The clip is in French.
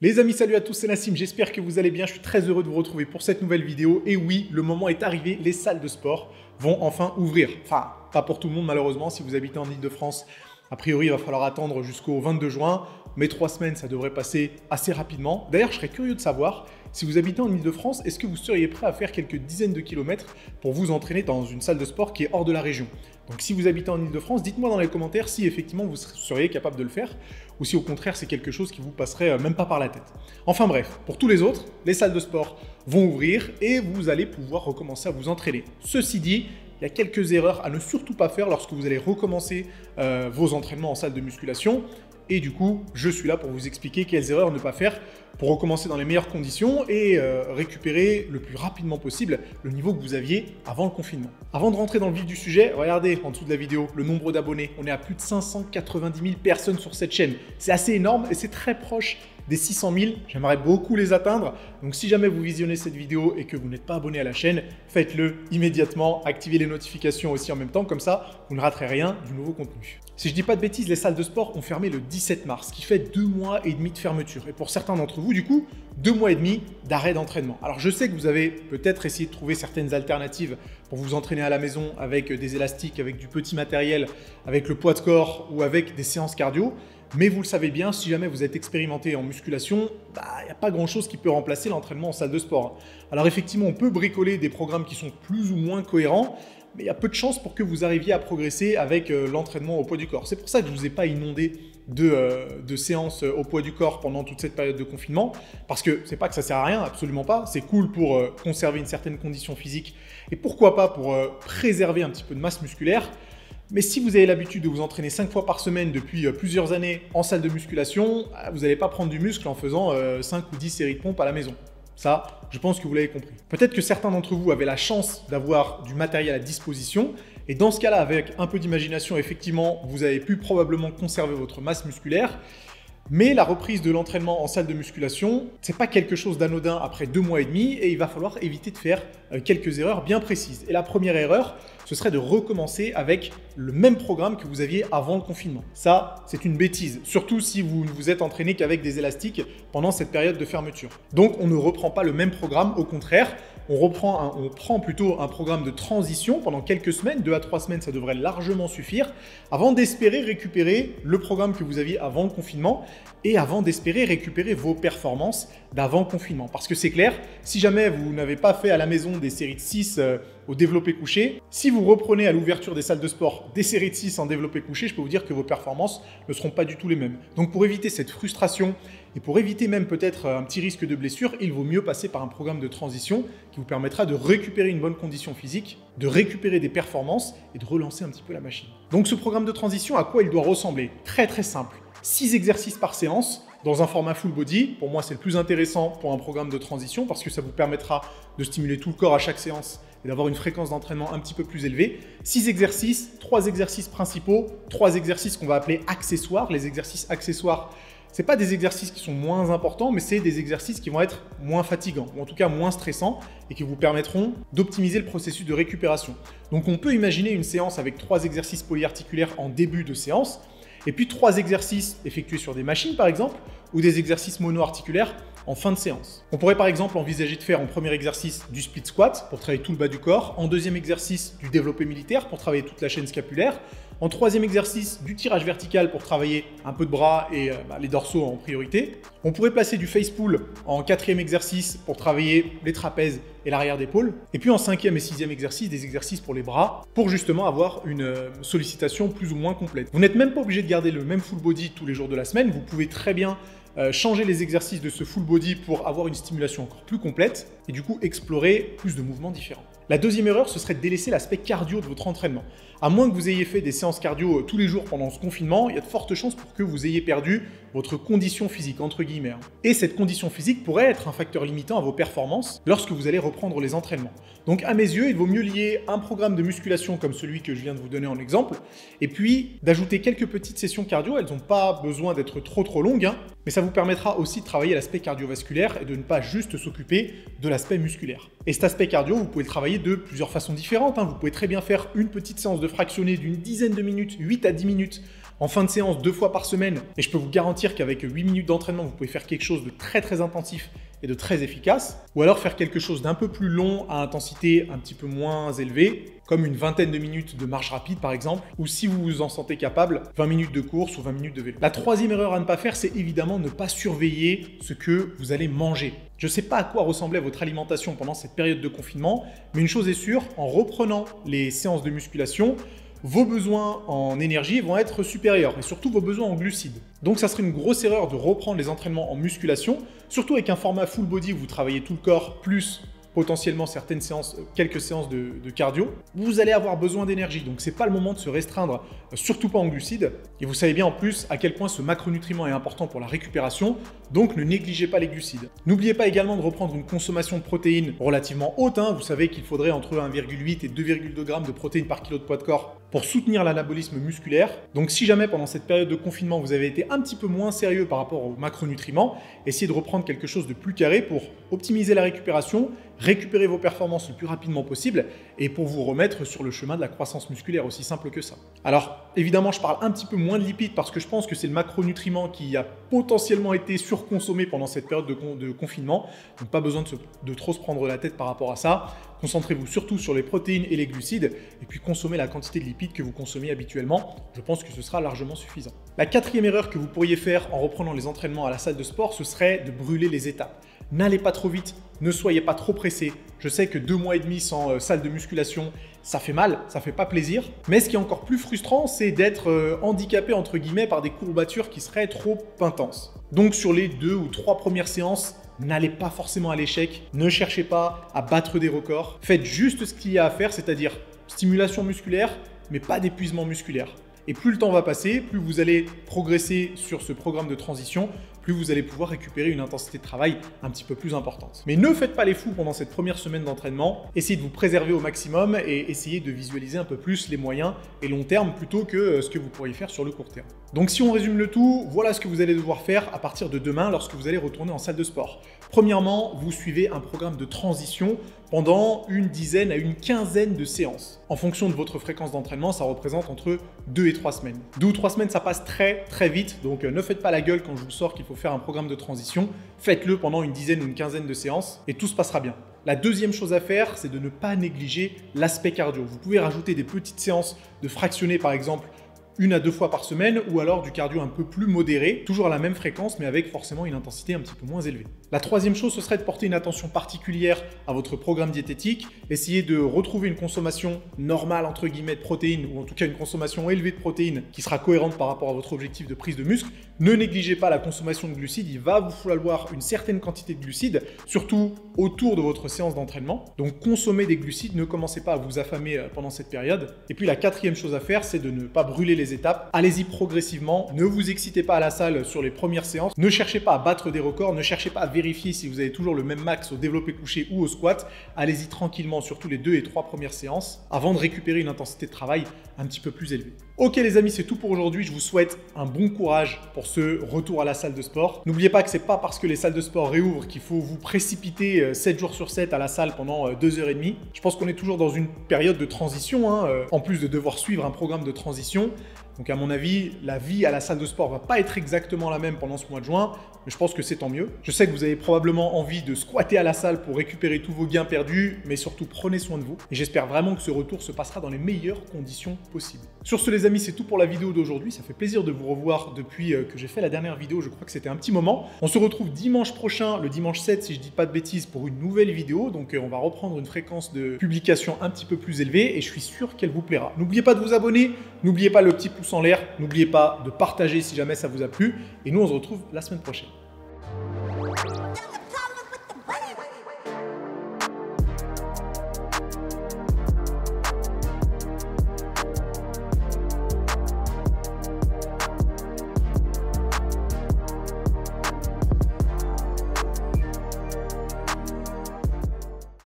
Les amis, salut à tous, c'est Nassim, j'espère que vous allez bien, je suis très heureux de vous retrouver pour cette nouvelle vidéo. Et oui, le moment est arrivé, les salles de sport vont enfin ouvrir. Enfin, pas pour tout le monde malheureusement, si vous habitez en Ile-de-France, a priori il va falloir attendre jusqu'au 22 juin, mais 3 semaines ça devrait passer assez rapidement. D'ailleurs, je serais curieux de savoir, si vous habitez en Ile-de-France, est-ce que vous seriez prêt à faire quelques dizaines de kilomètres pour vous entraîner dans une salle de sport qui est hors de la région? Donc si vous habitez en Ile-de-France, dites-moi dans les commentaires si effectivement vous seriez capable de le faire ou si au contraire c'est quelque chose qui vous passerait même pas par la tête. Enfin bref, pour tous les autres, les salles de sport vont ouvrir et vous allez pouvoir recommencer à vous entraîner. Ceci dit, il y a quelques erreurs à ne surtout pas faire lorsque vous allez recommencer vos entraînements en salle de musculation. Et du coup, je suis là pour vous expliquer quelles erreurs ne pas faire pour recommencer dans les meilleures conditions et récupérer le plus rapidement possible le niveau que vous aviez avant le confinement. Avant de rentrer dans le vif du sujet, regardez en dessous de la vidéo le nombre d'abonnés. On est à plus de 590 000 personnes sur cette chaîne. C'est assez énorme et c'est très proche des 600 000. J'aimerais beaucoup les atteindre. Donc si jamais vous visionnez cette vidéo et que vous n'êtes pas abonné à la chaîne, faites-le immédiatement. Activez les notifications aussi en même temps. Comme ça, vous ne raterez rien du nouveau contenu. Si je dis pas de bêtises, les salles de sport ont fermé le 17 mars, ce qui fait 2 mois et demi de fermeture. Et pour certains d'entre vous, du coup, 2 mois et demi d'arrêt d'entraînement. Alors je sais que vous avez peut-être essayé de trouver certaines alternatives pour vous entraîner à la maison avec des élastiques, avec du petit matériel, avec le poids de corps ou avec des séances cardio. Mais vous le savez bien, si jamais vous êtes expérimenté en musculation, il n'y a pas grand-chose qui peut remplacer l'entraînement en salle de sport. Alors effectivement, on peut bricoler des programmes qui sont plus ou moins cohérents, mais il y a peu de chances pour que vous arriviez à progresser avec l'entraînement au poids du corps. C'est pour ça que je ne vous ai pas inondé de séances au poids du corps pendant toute cette période de confinement, parce que c'est pas que ça sert à rien, absolument pas. C'est cool pour conserver une certaine condition physique et pourquoi pas pour préserver un petit peu de masse musculaire. Mais si vous avez l'habitude de vous entraîner 5 fois par semaine depuis plusieurs années en salle de musculation, vous n'allez pas prendre du muscle en faisant 5 ou 10 séries de pompes à la maison. Ça, je pense que vous l'avez compris. Peut-être que certains d'entre vous avaient la chance d'avoir du matériel à disposition. Et dans ce cas-là, avec un peu d'imagination, effectivement, vous avez pu probablement conserver votre masse musculaire. Mais la reprise de l'entraînement en salle de musculation, c'est pas quelque chose d'anodin après 2 mois et demi et il va falloir éviter de faire quelques erreurs bien précises. Et la première erreur, ce serait de recommencer avec le même programme que vous aviez avant le confinement. Ça, c'est une bêtise, surtout si vous ne vous êtes entraîné qu'avec des élastiques pendant cette période de fermeture. Donc, on ne reprend pas le même programme, au contraire, on prend plutôt un programme de transition pendant quelques semaines, 2 à 3 semaines, ça devrait largement suffire, avant d'espérer récupérer le programme que vous aviez avant le confinement et avant d'espérer récupérer vos performances d'avant le confinement. Parce que c'est clair, si jamais vous n'avez pas fait à la maison des séries de 6 au développé couché, si vous reprenez à l'ouverture des salles de sport des séries de 6 en développé couché, je peux vous dire que vos performances ne seront pas du tout les mêmes. Donc pour éviter cette frustration et pour éviter même peut-être un petit risque de blessure, il vaut mieux passer par un programme de transition qui vous permettra de récupérer une bonne condition physique, de récupérer des performances et de relancer un petit peu la machine. Donc ce programme de transition, à quoi il doit ressembler? Très très simple. 6 exercices par séance dans un format full body. Pour moi, c'est le plus intéressant pour un programme de transition parce que ça vous permettra de stimuler tout le corps à chaque séance et d'avoir une fréquence d'entraînement un petit peu plus élevée. 6 exercices, 3 exercices principaux, 3 exercices qu'on va appeler accessoires. Les exercices accessoires, ce n'est pas des exercices qui sont moins importants, mais c'est des exercices qui vont être moins fatigants, ou en tout cas moins stressants, et qui vous permettront d'optimiser le processus de récupération. Donc on peut imaginer une séance avec 3 exercices polyarticulaires en début de séance, et puis 3 exercices effectués sur des machines par exemple, ou des exercices mono-articulaires en fin de séance. On pourrait par exemple envisager de faire en premier exercice du split squat pour travailler tout le bas du corps, en deuxième exercice du développé militaire pour travailler toute la chaîne scapulaire, en troisième exercice du tirage vertical pour travailler un peu de bras et les dorsaux en priorité. On pourrait placer du face pull en quatrième exercice pour travailler les trapèzes et l'arrière d'épaule. Et puis en cinquième et sixième exercice, des exercices pour les bras pour justement avoir une sollicitation plus ou moins complète. Vous n'êtes même pas obligé de garder le même full body tous les jours de la semaine. Vous pouvez très bien changer les exercices de ce full body pour avoir une stimulation encore plus complète et du coup explorer plus de mouvements différents. La deuxième erreur, ce serait de délaisser l'aspect cardio de votre entraînement. À moins que vous ayez fait des séances cardio tous les jours pendant ce confinement, il y a de fortes chances pour que vous ayez perdu votre condition physique, entre guillemets. Et cette condition physique pourrait être un facteur limitant à vos performances lorsque vous allez reprendre les entraînements. Donc à mes yeux, il vaut mieux lier un programme de musculation comme celui que je viens de vous donner en exemple, et puis d'ajouter quelques petites sessions cardio. Elles n'ont pas besoin d'être trop longues, mais ça vous permettra aussi de travailler l'aspect cardiovasculaire et de ne pas juste s'occuper de l'aspect musculaire. Et cet aspect cardio, vous pouvez le travailler de plusieurs façons différentes. Vous pouvez très bien faire une petite séance de fractionné d'une dizaine de minutes, 8 à 10 minutes, en fin de séance 2 fois par semaine. Et je peux vous garantir qu'avec 8 minutes d'entraînement, vous pouvez faire quelque chose de très intensif et de très efficace. Ou alors faire quelque chose d'un peu plus long à intensité un petit peu moins élevée, comme une vingtaine de minutes de marche rapide par exemple, ou si vous vous en sentez capable, 20 minutes de course ou 20 minutes de vélo. La troisième erreur à ne pas faire, c'est évidemment ne pas surveiller ce que vous allez manger. Je ne sais pas à quoi ressemblait votre alimentation pendant cette période de confinement, mais une chose est sûre, en reprenant les séances de musculation, vos besoins en énergie vont être supérieurs et surtout vos besoins en glucides. Donc ça serait une grosse erreur de reprendre les entraînements en musculation, surtout avec un format full body où vous travaillez tout le corps plus potentiellement certaines séances, quelques séances de cardio, vous allez avoir besoin d'énergie. Donc c'est pas le moment de se restreindre, surtout pas en glucides. Et vous savez bien en plus à quel point ce macronutriment est important pour la récupération, donc ne négligez pas les glucides. N'oubliez pas également de reprendre une consommation de protéines relativement haute. Vous savez qu'il faudrait entre 1,8 et 2,2 grammes de protéines par kilo de poids de corps pour soutenir l'anabolisme musculaire. Donc si jamais pendant cette période de confinement vous avez été un petit peu moins sérieux par rapport aux macronutriments, essayez de reprendre quelque chose de plus carré pour optimiser la récupération, récupérer vos performances le plus rapidement possible et pour vous remettre sur le chemin de la croissance musculaire, aussi simple que ça. Alors évidemment je parle un petit peu moins de lipides parce que je pense que c'est le macronutriment qui a potentiellement été surconsommé pendant cette période de confinement, donc pas besoin de trop se prendre la tête par rapport à ça. Concentrez-vous surtout sur les protéines et les glucides et puis consommez la quantité de lipides que vous consommez habituellement. Je pense que ce sera largement suffisant. La quatrième erreur que vous pourriez faire en reprenant les entraînements à la salle de sport, ce serait de brûler les étapes. N'allez pas trop vite, ne soyez pas trop pressé. Je sais que 2 mois et demi sans salle de musculation, ça fait mal, ça fait pas plaisir. Mais ce qui est encore plus frustrant, c'est d'être handicapé entre guillemets par des courbatures qui seraient trop intenses. Donc sur les 2 ou 3 premières séances, n'allez pas forcément à l'échec, ne cherchez pas à battre des records. Faites juste ce qu'il y a à faire, c'est-à-dire stimulation musculaire, mais pas d'épuisement musculaire. Et plus le temps va passer, plus vous allez progresser sur ce programme de transition, plus vous allez pouvoir récupérer une intensité de travail un petit peu plus importante. Mais ne faites pas les fous pendant cette première semaine d'entraînement. Essayez de vous préserver au maximum et essayez de visualiser un peu plus les moyens et long terme plutôt que ce que vous pourriez faire sur le court terme. Donc si on résume le tout, voilà ce que vous allez devoir faire à partir de demain lorsque vous allez retourner en salle de sport. Premièrement, vous suivez un programme de transition pendant une dizaine à une quinzaine de séances. En fonction de votre fréquence d'entraînement, ça représente entre 2 et 3 semaines. 2 ou 3 semaines, ça passe très vite, donc ne faites pas la gueule quand je vous sors qu'il faut faire un programme de transition. Faites-le pendant une dizaine ou une quinzaine de séances et tout se passera bien. La deuxième chose à faire, c'est de ne pas négliger l'aspect cardio. Vous pouvez rajouter des petites séances de fractionnés par exemple, 1 à 2 fois par semaine ou alors du cardio un peu plus modéré, toujours à la même fréquence mais avec forcément une intensité un petit peu moins élevée. La troisième chose, ce serait de porter une attention particulière à votre programme diététique. Essayez de retrouver une consommation normale entre guillemets de protéines ou en tout cas une consommation élevée de protéines qui sera cohérente par rapport à votre objectif de prise de muscle. Ne négligez pas la consommation de glucides, il va vous falloir une certaine quantité de glucides, surtout autour de votre séance d'entraînement. Donc consommez des glucides, ne commencez pas à vous affamer pendant cette période. Et puis la quatrième chose à faire, c'est de ne pas brûler les étapes. Allez-y progressivement, ne vous excitez pas à la salle sur les premières séances, ne cherchez pas à battre des records, ne cherchez pas à vérifier si vous avez toujours le même max au développé couché ou au squat. Allez-y tranquillement sur tous les 2 et 3 premières séances avant de récupérer une intensité de travail un petit peu plus élevée. Ok les amis, c'est tout pour aujourd'hui. Je vous souhaite un bon courage pour ce retour à la salle de sport. N'oubliez pas que c'est pas parce que les salles de sport réouvrent qu'il faut vous précipiter 7 jours sur 7 à la salle pendant 2h30. Je pense qu'on est toujours dans une période de transition, en plus de devoir suivre un programme de transition. Donc à mon avis, la vie à la salle de sport va pas être exactement la même pendant ce mois de juin, mais je pense que c'est tant mieux. Je sais que vous avez probablement envie de squatter à la salle pour récupérer tous vos gains perdus, mais surtout prenez soin de vous. Et j'espère vraiment que ce retour se passera dans les meilleures conditions possibles. Sur ce les amis, c'est tout pour la vidéo d'aujourd'hui. Ça fait plaisir de vous revoir depuis que j'ai fait la dernière vidéo. Je crois que c'était un petit moment. On se retrouve dimanche prochain, le dimanche 7 si je dis pas de bêtises, pour une nouvelle vidéo. Donc on va reprendre une fréquence de publication un petit peu plus élevée et je suis sûr qu'elle vous plaira. N'oubliez pas de vous abonner, n'oubliez pas le petit pouce en l'air, n'oubliez pas de partager si jamais ça vous a plu et nous on se retrouve la semaine prochaine.